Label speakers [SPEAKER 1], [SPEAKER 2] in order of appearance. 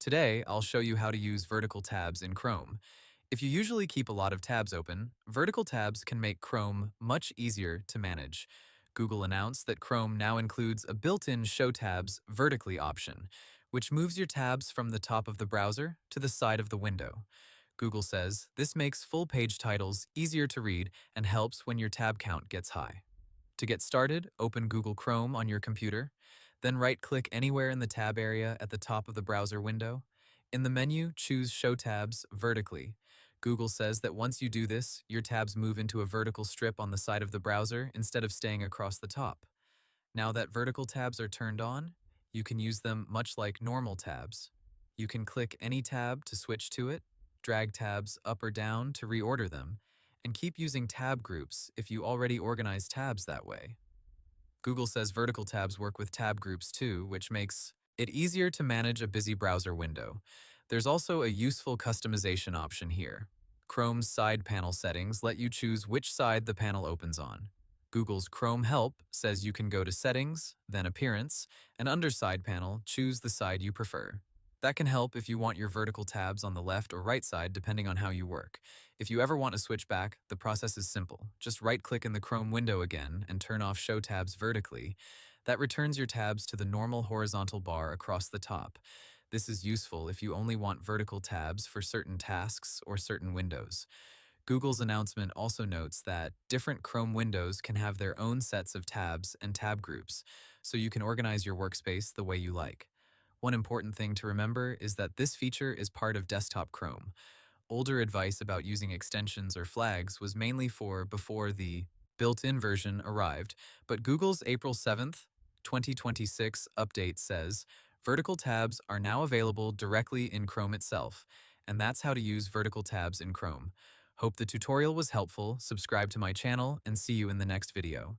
[SPEAKER 1] Today, I'll show you how to use vertical tabs in Chrome. If you usually keep a lot of tabs open, vertical tabs can make Chrome much easier to manage. Google announced that Chrome now includes a built-in Show Tabs vertically option, which moves your tabs from the top of the browser to the side of the window. Google says this makes full-page titles easier to read and helps when your tab count gets high. To get started, open Google Chrome on your computer, then right-click anywhere in the tab area at the top of the browser window. In the menu, choose Show Tabs vertically. Google says that once you do this, your tabs move into a vertical strip on the side of the browser instead of staying across the top. Now that vertical tabs are turned on, you can use them much like normal tabs. You can click any tab to switch to it, drag tabs up or down to reorder them, and keep using tab groups if you already organize tabs that way. Google says vertical tabs work with tab groups too, which makes it easier to manage a busy browser window. There's also a useful customization option here. Chrome's side panel settings let you choose which side the panel opens on. Google's Chrome Help says you can go to Settings, then Appearance, and under Side Panel, choose the side you prefer. That can help if you want your vertical tabs on the left or right side depending on how you work. If you ever want to switch back, the process is simple. Just right-click in the Chrome window again and turn off Show Tabs vertically. That returns your tabs to the normal horizontal bar across the top. This is useful if you only want vertical tabs for certain tasks or certain windows. Google's announcement also notes that different Chrome windows can have their own sets of tabs and tab groups, so you can organize your workspace the way you like. One important thing to remember is that this feature is part of desktop Chrome. Older advice about using extensions or flags was mainly for before the built-in version arrived, but Google's April 7th, 2026 update says vertical tabs are now available directly in Chrome itself, and that's how to use vertical tabs in Chrome. Hope the tutorial was helpful, subscribe to my channel, and see you in the next video.